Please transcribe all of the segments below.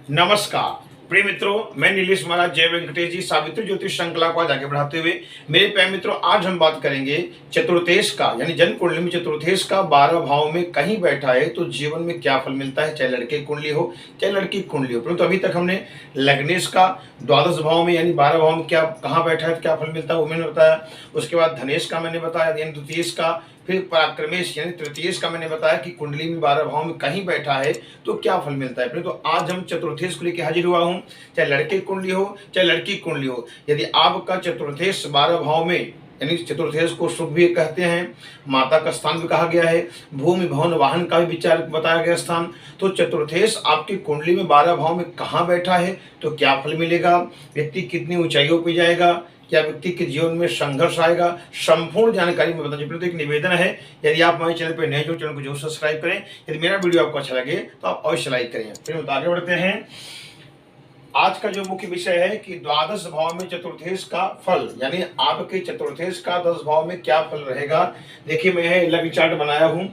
नमस्कार प्रिय मित्रों, मैं नीलेश महाराज जय वेंकटेश जी सावित्री ज्योतिष श्रृंखला को आज आगे बढ़ाते हुए मेरे प्यारे मित्रों, आज हम बात करेंगे चतुर्थेश का, यानी जन्म कुंडली में चतुर्थेश का 12 भाव में कहीं बैठा है तो जीवन में क्या फल मिलता है, चाहे लड़के कुंडली हो चाहे लड़की कुंडली हो। परंतु अभी तक हमने लग्नेश का द्वादश भाव में यानी 12 भाव में क्या कहाँ बैठा है तो क्या फल मिलता है वो मैंने बताया। उसके बाद धनेश का मैंने बताया, यानी द्वितीयेश का, फिर पराक्रमेश यानी तृतीयेश का मैंने बताया कि कुंडली में 12 भाव में कहीं बैठा है तो क्या फल मिलता है। तो आज हम चतुर्थेश को लेकर हाजिर हुआ हूं, चाहे लड़के कुंडली हो चाहे लड़की कुंडली हो। यदि आपका चतुर्थेश 12 भाव में, यानी चतुर्थेश को शुभ भी कहते हैं, माता का स्थान भी कहा गया है, भूमि भवन वाहन का भी विचार बताया गया स्थान, तो चतुर्थेश आपकी कुंडली में 12 भाव में कहाँ बैठा है तो क्या फल मिलेगा, व्यक्ति कितनी ऊंचाइयों पर जाएगा, क्या व्यक्ति के जीवन में संघर्ष आएगा, संपूर्ण जानकारी में बताना चाहिए। तो एक निवेदन है, यदि आप हमारे चैनल पर नए जो चैनल को जरूर सब्सक्राइब करें। यदि मेरा वीडियो आपको अच्छा लगे तो आप अवश्य लाइक करें। फिर हम आगे बढ़ते हैं। आज का जो मुख्य विषय है कि द्वादश भाव में चतुर्थेश का फल, यानी आपके चतुर्थेश का 10 भाव में क्या फल रहेगा। देखिए, मैं लग्न चार्ट बनाया हूँ।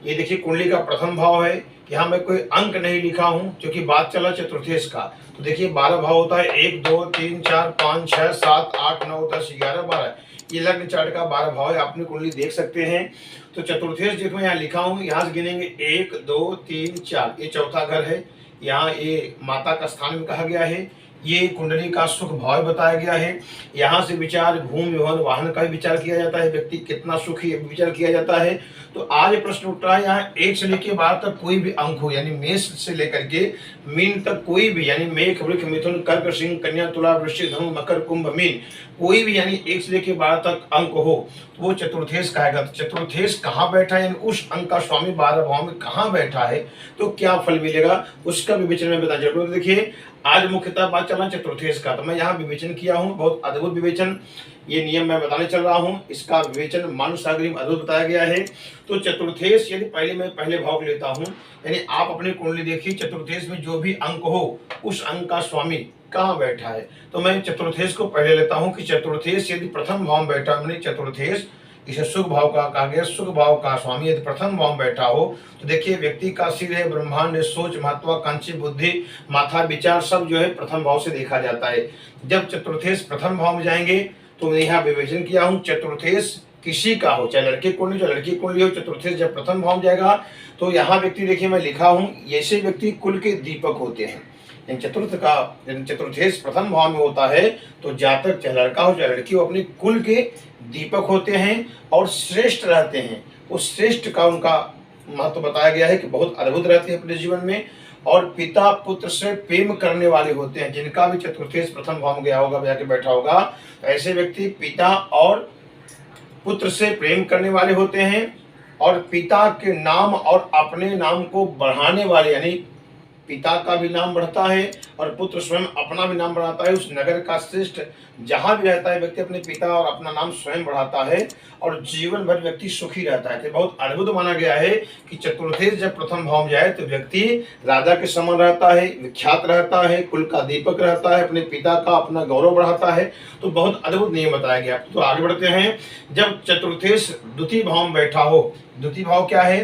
ये देखिए, कुंडली का प्रथम भाव है। यहाँ मैं कोई अंक नहीं लिखा हूँ क्योंकि बात चला चतुर्थेश का। तो देखिए 12 भाव होता है, 1 2 3 4 5 6 7 8 9 10 11 12। ये लग्न चार्ट का 12 भाव है, आपने कुंडली देख सकते हैं। तो चतुर्थेश देखो यहाँ लिखा हूँ, यहाँ से गिनेंगे 1 2 3 4, ये चौथा घर है। यहाँ ये माता का स्थान भी कहा गया है। ये कुंडली का सुख भाव बताया गया है। यहाँ से विचार भूमि भवन वाहन का भी विचार किया जाता है, व्यक्ति कितना सुखी विचार किया जाता है। तो आज प्रश्न उठ रहा है, यहाँ 1 से लेकर 12 तक कोई भी अंक हो, यानी मेष से लेकर के मीन तक कोई भी, यानी मेष वृष मिथुन कर्क सिंह कन्या तुला वृश्चिक धनु मकर कुंभ मीन, कोई भी यानी 1 से लेकर 12 तक अंक हो तो वो चतुर्थेश कहेगा। तो चतुर्थेश कहाँ बैठा है, यानी उस अंक का स्वामी 12 भाव में कहाँ बैठा है तो क्या फल मिलेगा, उसका विवेचन में बताना चाहिए। तो देखिए, आज मुख्यतः बात चलना चतुर्थेश का, तो मैं यहाँ विवेचन किया हूँ, बहुत अद्भुत विवेचन, ये नियम मैं बताने चल रहा हूँ। इसका विवेचन मानुसागरी में अद्भुत बताया गया है। तो चतुर्थेश, यदि मैं पहले भाव को लेता हूँ, यानी आप अपनी कुंडली देखिए, चतुर्थेश में जो भी अंक हो उस अंक का स्वामी कहाँ बैठा है। तो मैं चतुर्थेश को पहले लेता हूँ कि चतुर्थेश यदि प्रथम भाव में बैठा, मैंने चतुर्थेश इसे सुख भाव का कहा गया, सुख भाव का स्वामी यदि प्रथम भाव में बैठा हो तो देखिए व्यक्ति का सिर है, ब्रह्मांड है, सोच महत्वाकांक्षी बुद्धि माथा विचार सब जो है प्रथम भाव से देखा जाता है। जब चतुर्थेश प्रथम भाव में जाएंगे तो मैं यहाँ विवेचन किया हूँ, चतुर्थेश किसी का हो, चाहे लड़के कुंडली चाहे लड़की कुंडली हो, चतुर्थेश जब प्रथम भाव में जाएगा तो यहाँ व्यक्ति, देखिए मैं लिखा हूँ, ऐसे व्यक्ति कुल के दीपक होते हैं। चतुर्थेश प्रथम भाव में होता है तो जातक चाहे लड़का हो चाहे लड़की हो अपने कुल के दीपक होते हैं और श्रेष्ठ रहते हैं। उस श्रेष्ठ का उनका महत्व बताया गया है कि बहुत अद्भुत रहते हैं अपने जीवन में, और पिता पुत्र से प्रेम करने वाले होते हैं। जिनका भी चतुर्थेश प्रथम भाव में गया होगा, जाके बैठा होगा, तो ऐसे व्यक्ति पिता और पुत्र से प्रेम करने वाले होते हैं और पिता के नाम और अपने नाम को बढ़ाने वाले, यानी पिता का भी नाम बढ़ता है और पुत्र स्वयं अपना भी नाम बढ़ाता है। उस नगर का श्रेष्ठ जहां भी रहता है व्यक्ति अपने पिता और अपना नाम स्वयं बढ़ाता है और जीवन भर व्यक्ति सुखी रहता है। तो बहुत अद्भुत माना गया है कि चतुर्थेश जब प्रथम भाव में जाए तो व्यक्ति राजा के समान रहता है, विख्यात रहता है, कुल का दीपक रहता है, अपने पिता का अपना गौरव बढ़ाता है। तो बहुत अद्भुत नियम बताया गया। तो आगे बढ़ते हैं। जब चतुर्थेश द्वितीय भाव में बैठा हो, द्वितीय भाव क्या है,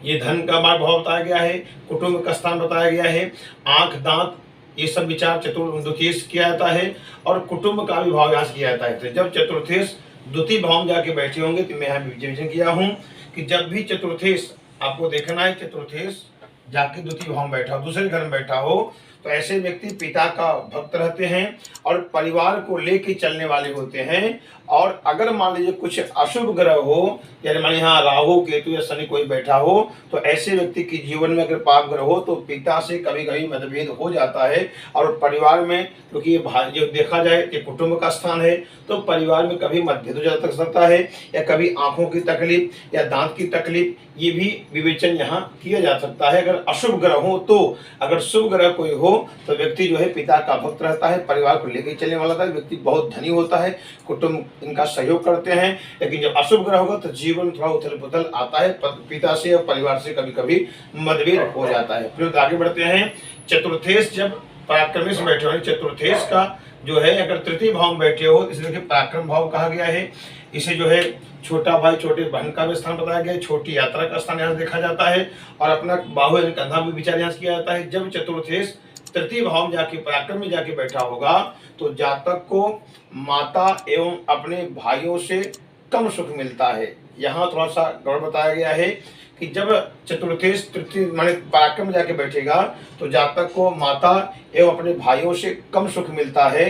ये धन का भाव बताया गया है, कुटुंब का स्थान बताया गया है, आंख दांत ये सब विचार द्वितीयेश किया जाता है और कुटुंब का भी भाव यहाँ से किया जाता है। तो जब चतुर्थेश द्वितीय भाव में जाके बैठे होंगे तो मैं यहाँ विवेचन किया हूँ कि जब भी चतुर्थेश आपको देखना है, चतुर्थेश जाके द्वितीय भाव में बैठा हो, दूसरे घर में बैठा हो, तो ऐसे व्यक्ति पिता का भक्त रहते हैं और परिवार को लेके चलने वाले होते हैं। और अगर मान लीजिए कुछ अशुभ ग्रह हो, यानी मान यहाँ राहु केतु या शनि कोई बैठा हो, तो ऐसे व्यक्ति के जीवन में अगर पाप ग्रह हो तो पिता से कभी कभी मतभेद हो जाता है। और परिवार में, क्योंकि ये जो देखा जाए कि कुटुंब का स्थान है, तो परिवार में कभी मतभेद हो जा सकता है, या कभी आंखों की तकलीफ या दांत की तकलीफ, ये भी विवेचन यहाँ किया जा सकता है अगर अशुभ ग्रह हो। तो अगर शुभ ग्रह कोई हो तो व्यक्ति जो है पिता का भक्त रहता है, परिवार को लेकर चलने वाला था, व्यक्ति बहुत धनी होता है, कुटुंब इनका सहयोग करते हैं। लेकिन जब अशुभ ग्रह होगा तो जीवन थोड़ा उथल पुथल आता है, पिता से और परिवार से कभी कभी मतभेद हो जाता है। फिर आगे बढ़ते हैं। चतुर्थेश जब पराक्रमेश बैठे हो, चतुर्थेश का जो है अगर तृतीय भाव में बैठे हो, इसलिए पराक्रम भाव कहा गया है। इसे जो है छोटा भाई छोटे बहन का भी स्थान बताया गया है, छोटी यात्रा का स्थान यहाँ देखा जाता है, और अपना बाहु यानी कंधा भी विचार यहाँ किया जाता है। जब चतुर्थेश तृतीय भाव में जाके पराक्रम में जाके बैठा होगा तो जातक को माता एवं अपने भाइयों से कम सुख मिलता है। यहाँ थोड़ा सा गौर बताया गया है कि जब चतुर्थेश तृतीय माने पराक्रम में जाके बैठेगा तो जातक को माता एवं अपने भाइयों से कम सुख मिलता है।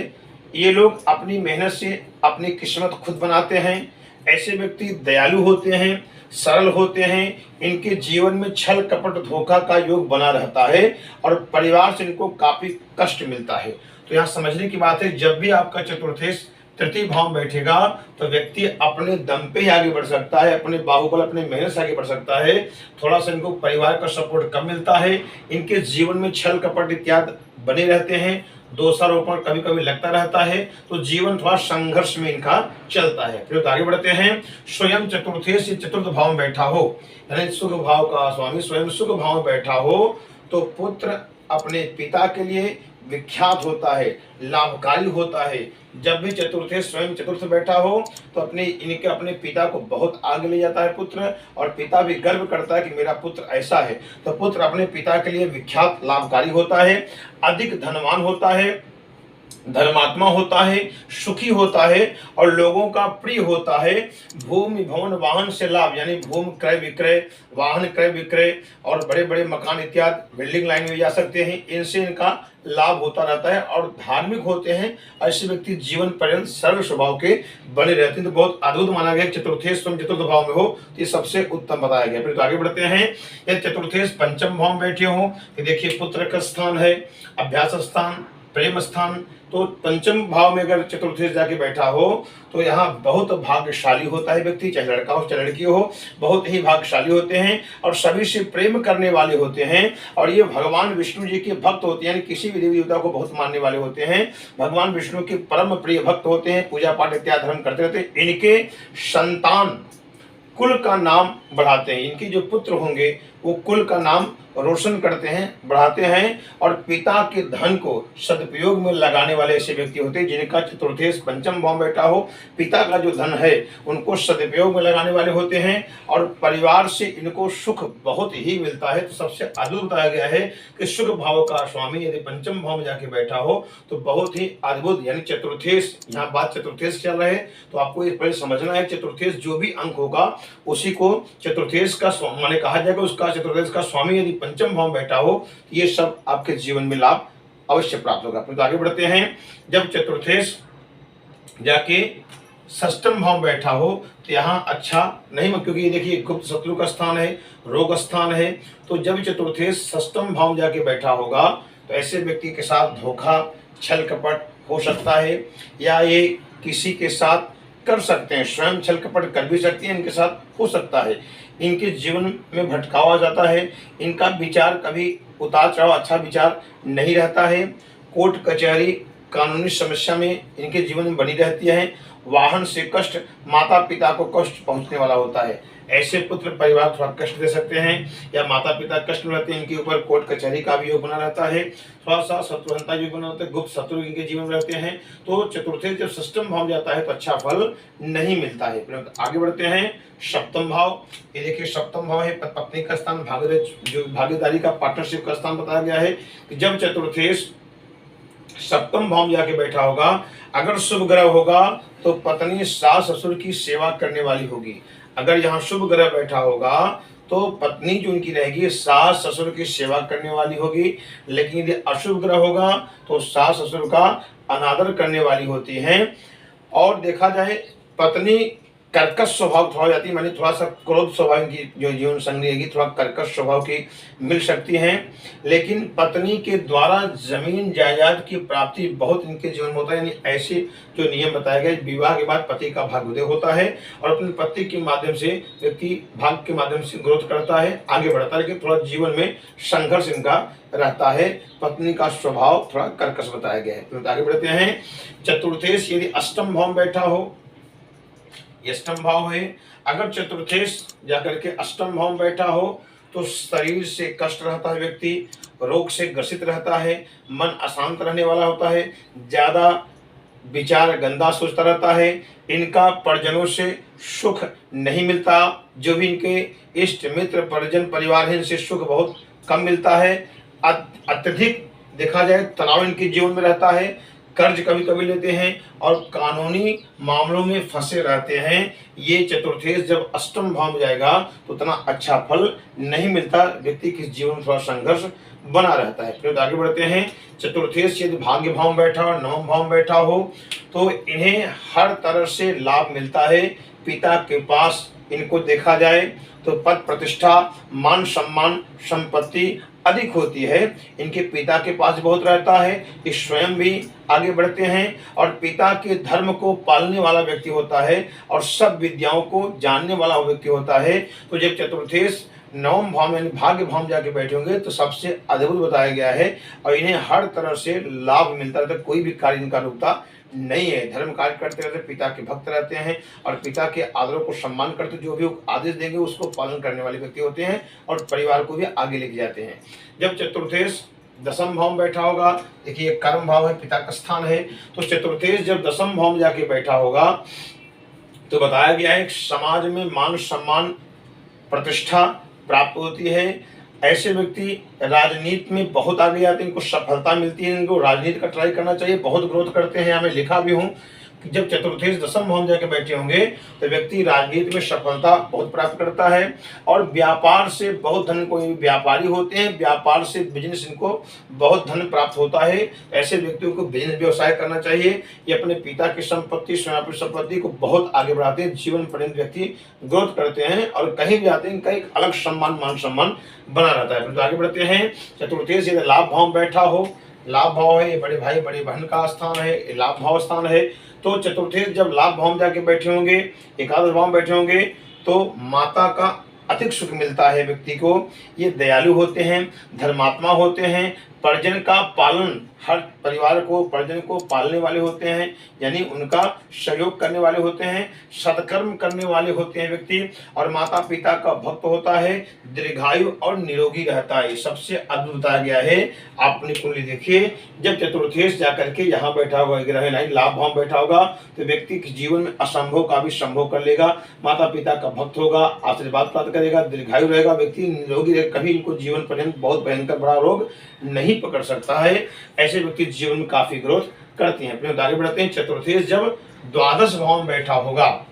ये लोग अपनी मेहनत से अपनी किस्मत खुद बनाते हैं। ऐसे व्यक्ति दयालु होते हैं, सरल होते हैं, इनके जीवन में छल कपट धोखा का योग बना रहता है और परिवार से इनको काफी कष्ट मिलता है। तो यहाँ समझने की बात है, जब भी आपका चतुर्थेश तृतीय भाव में बैठेगा तो व्यक्ति अपने दम पे ही आगे बढ़ सकता है, अपने बाहुबल अपने मेहनत से आगे बढ़ सकता है। थोड़ा सा इनको परिवार का सपोर्ट कम मिलता है, इनके जीवन में छल कपट इत्यादि बने रहते हैं, दोषारोपण कभी कभी लगता रहता है, तो जीवन थोड़ा संघर्ष में इनका चलता है। फिर आगे बढ़ते हैं। स्वयं चतुर्थेश चतुर्थ भाव में बैठा हो, यानी सुख भाव का स्वामी स्वयं सुख भाव में बैठा हो तो पुत्र अपने पिता के लिए विख्यात होता है, लाभकारी होता है। जब भी चतुर्थेश स्वयं चतुर्थ बैठा हो तो अपने पिता को बहुत आगे ले जाता है पुत्र, और पिता भी गर्व करता है कि मेरा पुत्र ऐसा है। तो पुत्र अपने पिता के लिए विख्यात लाभकारी होता है, अधिक धनवान होता है, धर्मात्मा होता है, सुखी होता है और लोगों का प्रिय होता है। भूमि भवन वाहन से लाभ, यानी भूमि क्रय विक्रय, वाहन क्रय विक्रय और बड़े बड़े मकान इत्यादि बिल्डिंग लाइन में जा सकते हैं, इनसे इनका लाभ होता रहता है। और धार्मिक होते हैं, ऐसे व्यक्ति जीवन पर्यंत सरल स्वभाव के बने रहते हैं। तो बहुत अद्भुत माना गया। चतुर्थेश स्वयं चतुर्थ भाव में हो तो ये सबसे उत्तम बताया गया। फिर तो आगे बढ़ते हैं। यदि चतुर्थेश पंचम भाव में बैठे हो तो देखिए पुत्र का स्थान है, अभ्यास स्थान, प्रेम स्थान। तो पंचम भाव में अगर चतुर्थेश जाके बैठा हो तो यहाँ बहुत भाग्यशाली होता है व्यक्ति, चाहे लड़का हो चाहे लड़की हो, बहुत ही भाग्यशाली होते हैं और सभी से प्रेम करने वाले होते हैं। और ये भगवान विष्णु जी के भक्त होते हैं, यानी किसी भी देवी देवता को बहुत मानने वाले होते हैं, भगवान विष्णु के परम प्रिय भक्त होते हैं, पूजा पाठ इत्यादि धर्म करते रहते हैं। इनके संतान कुल का नाम बढ़ाते हैं, इनके जो पुत्र होंगे वो कुल का नाम रोशन करते हैं, बढ़ाते हैं और पिता के धन को सदुपयोग में लगाने वाले ऐसे व्यक्ति होते हैं जिनका चतुर्थेश पंचम भाव में बैठा हो। पिता का जो धन है उनको सदुपयोग में लगाने वाले होते हैं और परिवार से इनको सुख बहुत ही मिलता है। तो सबसे अद्भुत बताया गया है कि सुख भाव का स्वामी यदि पंचम भाव में जाके बैठा हो तो बहुत ही अद्भुत, यानी चतुर्थेश, यहाँ बात चतुर्थेश चल रहे तो आपको पहले समझना है चतुर्थेश जो भी अंक होगा उसी को चतुर्थेश का माने कहा जाएगा, उसका चतुर्थेश का स्वामी यदि पंचम भाव में बैठा हो ये सब आपके जीवन में लाभ अवश्य प्राप्त होगा। फिर तो आगे बढ़ते हैं। जब चतुर्थेश जाके षष्ठम भाव में बैठा हो तो यहाँ अच्छा नहीं, क्योंकि ये देखिए गुप्त शत्रु का स्थान है, रोग स्थान है। तो जब चतुर्थेश षष्ठम भाव में जाके बैठा होगा तो ऐसे व्यक्ति के साथ धोखा छल कपट हो सकता है, या ये किसी के साथ कर सकते हैं, स्वयं छल कपट कर भी सकते हैं, इनके साथ हो सकता है। इनके जीवन में भटकाव आ जाता है, इनका विचार कभी उतार चढ़ाव अच्छा विचार नहीं रहता है, कोर्ट कचहरी कानूनी समस्या में इनके जीवन में बनी रहती है, वाहन से कष्ट, माता पिता को कष्ट पहुंचने वाला होता है। ऐसे पुत्र परिवार थोड़ा कष्ट दे सकते हैं या माता पिता कष्ट में रहते हैं, इनके ऊपर कोर्ट कचहरी का भी योग बना रहता है, थोड़ा सा शत्रुघ्नता भी बना रहता है, गुप्त शत्रु इनके जीवन में रहते हैं। तो चतुर्थेश जब षष्ठम भाव जाता है तो अच्छा फल नहीं मिलता है। आगे बढ़ते हैं। सप्तम भाव, ये देखिए सप्तम भाव है पत्नी का स्थान, भागीदारी का पार्टनरशिप का स्थान बताया गया है कि जब चतुर्थेश सप्तम भाव में जाके बैठा होगा, अगर शुभ ग्रह होगा तो पत्नी सास ससुर की सेवा करने वाली होगी। अगर यहाँ शुभ ग्रह बैठा होगा तो पत्नी जो उनकी रहेगी सास ससुर की सेवा करने वाली होगी, लेकिन यदि अशुभ ग्रह होगा तो सास ससुर का अनादर करने वाली होती हैं। और देखा जाए पत्नी कर्कश स्वभाव थोड़ा जाती है, मानी थोड़ा सा क्रोध स्वभाव की जो जीवन संगी रहेगी, थोड़ा कर्कश स्वभाव की मिल सकती हैं, लेकिन पत्नी के द्वारा जमीन जायदाद की प्राप्ति बहुत इनके जीवन में होता है। यानी ऐसे जो नियम बताए गए, विवाह के बाद पति का भाग्योदय होता है और अपने पति के माध्यम से व्यक्ति भाग्य के माध्यम से ग्रोथ करता है, आगे बढ़ता है, लेकिन थोड़ा जीवन में संघर्ष इनका रहता है। पत्नी का स्वभाव थोड़ा कर्कश बताया गया है। तो आगे बढ़ते हैं। चतुर्थेश यदि अष्टम भाव में बैठा हो, अष्टम भाव है, अगर चतुर्थेश जाकर के अष्टम भाव में बैठा हो तो शरीर से कष्ट रहता है, व्यक्ति रोग से ग्रसित रहता है, मन अशांत रहने वाला होता है, ज्यादा विचार गंदा सोचता रहता है, इनका परिजनों से सुख नहीं मिलता, जो भी इनके इष्ट मित्र परिजन परिवार है इनसे सुख बहुत कम मिलता है। अत्यधिक देखा जाए तनाव इनके जीवन में रहता है, कर्ज कभी कभी लेते हैं और कानूनी मामलों में फंसे रहते हैं। ये चतुर्थेश जब अष्टम भाव में जाएगा तो उतना अच्छा फल नहीं मिलता, व्यक्ति के जीवन में थोड़ा संघर्ष बना रहता है। फिर आगे बढ़ते हैं। चतुर्थेश यदि भाग्य भाव में बैठा हो, नवम भाव में बैठा हो तो इन्हें हर तरह से लाभ मिलता है। पिता के पास इनको देखा जाए तो पद प्रतिष्ठा मान सम्मान संपत्ति अधिक होती है। इनके पिता के पास बहुत रहता है, ये स्वयं भी आगे बढ़ते हैं और पिता के धर्म को पालने वाला व्यक्ति होता है और सब विद्याओं को जानने वाला व्यक्ति होता है। तो जब चतुर्थेश नवम भाव में भाग्य भाव में जाके बैठे होंगे तो सबसे अद्भुत बताया गया है और इन्हें हर तरह से लाभ मिलता रहता है, कोई भी कार्य इनका रुकता नहीं है। धर्म कार्य करते रहते, पिता के भक्त रहते हैं और पिता के आदरों को सम्मान करते, जो भी आदेश देंगे उसको पालन करने वाले व्यक्ति होते हैं और परिवार को भी आगे लेके जाते हैं। जब चतुर्थेश दसम भाव में बैठा होगा, देखिए कर्म भाव है, पिता का स्थान है, तो चतुर्थेश जब दसम भाव में जाके बैठा होगा तो बताया गया है समाज में मान सम्मान प्रतिष्ठा प्राप्त होती है। ऐसे व्यक्ति राजनीति में बहुत आगे जाते हैं, इनको सफलता मिलती है, इनको राजनीति का ट्राई करना चाहिए, बहुत ग्रोथ करते हैं। यहाँ मैं लिखा भी हूँ कि जब चतुर्थेश दसम भाव में जाके बैठे होंगे तो व्यक्ति राजनीति में सफलता बहुत प्राप्त करता है और व्यापार से बहुत धन, कोई व्यापारी होते हैं, व्यापार से बिजनेस इनको बहुत धन प्राप्त होता है। ऐसे व्यक्तियों को बिजनेस व्यवसाय करना चाहिए। ये अपने पिता की संपत्ति स्वयं की संपत्ति को बहुत आगे बढ़ाते हैं, जीवन पर्यंत व्यक्ति ग्रोथ करते हैं और कहीं भी आते हैं इनका एक अलग सम्मान मान सम्मान बना रहता है। तो आगे बढ़ते हैं। चतुर्थेश यदि लाभ भाव में बैठा हो, लाभ भाव है, ये बड़े भाई बड़े बहन का स्थान है, ये लाभ भाव स्थान है। तो चतुर्थेश जब लाभ भाव में जाके बैठे होंगे, एकादश भाव में बैठे होंगे तो माता का अधिक सुख मिलता है व्यक्ति को। ये दयालु होते हैं, धर्मात्मा होते हैं, परिजन का पालन, हर परिवार को परिजन को पालने वाले होते हैं, यानी उनका सहयोग करने वाले होते हैं, सत्कर्म करने वाले होते हैं व्यक्ति और माता पिता का भक्त होता है, दीर्घायु और निरोगी रहता है। सबसे अद्भुत बताया गया है। आप अपनी कुंडली देखिए, जब चतुर्थेश जाकर के यहाँ बैठा होगा, ग्रह लाइन लाभ भाव बैठा होगा तो व्यक्ति के जीवन में असंभव का भी संभव कर लेगा, माता पिता का भक्त होगा, आशीर्वाद प्राप्त करेगा, दीर्घायु रहेगा, व्यक्ति निरोगी रहेगा, कभी इनको जीवन पर्यंत बहुत भयंकर बड़ा रोग नहीं पकड़ सकता है। ऐसे व्यक्ति जीवन में काफी ग्रोथ करते हैं। अपने आगे बढ़ते हैं। चतुर्थेश जब द्वादश भाव में बैठा होगा,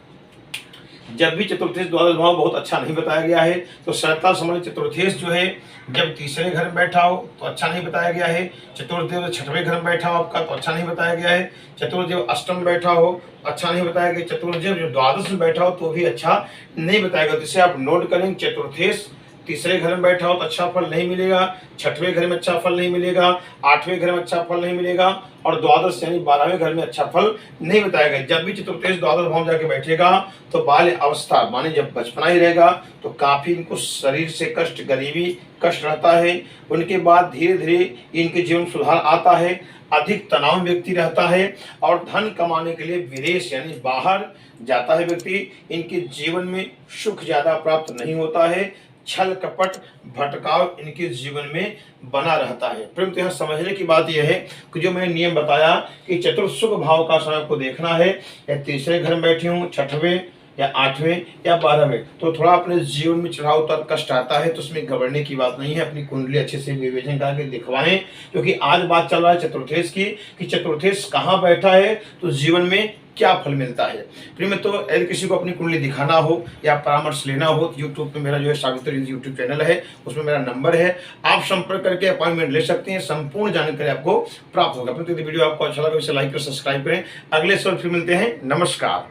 जब भी चतुर्थेश द्वादश भाव बहुत अच्छा नहीं बताया गया है तो सरलता समझ चतुर्थेश जो है जब तीसरे घर में बैठा हो तो अच्छा नहीं बताया गया है। चतुर्थदेव छठवें घर में बैठा हो आपका तो अच्छा नहीं बताया गया है। चतुर्थदेव अष्टम में बैठा हो अच्छा नहीं बताया गया। चतुर्थदेव जो द्वादश में बैठा हो तो भी अच्छा नहीं बताया गया। जिसे आप नोट करें, चतुर्थेश तीसरे घर में बैठा हो तो अच्छा फल नहीं मिलेगा, छठवें घर में अच्छा फल नहीं मिलेगा, आठवें घर में अच्छा फल नहीं मिलेगा और द्वादश यानी 12वें घर में अच्छा फल नहीं बताएगा। जब भी चतुर्थेश द्वादश भाव जाके बैठेगा तो बाल्य अवस्था माने जब बचपना ही रहेगा तो काफी इनको शरीर से कष्ट, गरीबी कष्ट रहता है। उनके बाद धीरे धीरे इनके जीवन सुधार आता है, अधिक तनाव व्यक्ति रहता है और धन कमाने के लिए विदेश यानी बाहर जाता है व्यक्ति। इनके जीवन में सुख ज्यादा प्राप्त नहीं होता है, छल कपट भटकाव इनके जीवन में बना रहता है। परंतु यहाँ समझने की बात यह है कि जो मैंने नियम बताया कि चतुर्सुख भाव का समय को देखना है, या तीसरे घर में बैठे हूँ, छठवें या आठवें या 12वें, तो थोड़ा अपने जीवन में चढ़ाव उतार कष्ट आता है तो उसमें घबराने की बात नहीं है। अपनी कुंडली अच्छे से विवेचन करके दिखवाएं, क्योंकि आज बात चल रहा है चतुर्थेश की कि चतुर्थेश कहाँ बैठा है तो जीवन में क्या फल मिलता है। प्रिय मित्रों, यदि किसी को अपनी कुंडली दिखाना हो या परामर्श लेना हो तो यूट्यूब पे मेरा जो है सावित्री यूट्यूब चैनल है, उसमें मेरा नंबर है, आप संपर्क करके अपॉइंटमेंट ले सकते हैं, संपूर्ण जानकारी आपको प्राप्त होगा। यदि वीडियो आपको अच्छा लगा इसे लाइक और सब्सक्राइब करें। अगले सवाल फिर मिलते हैं। नमस्कार।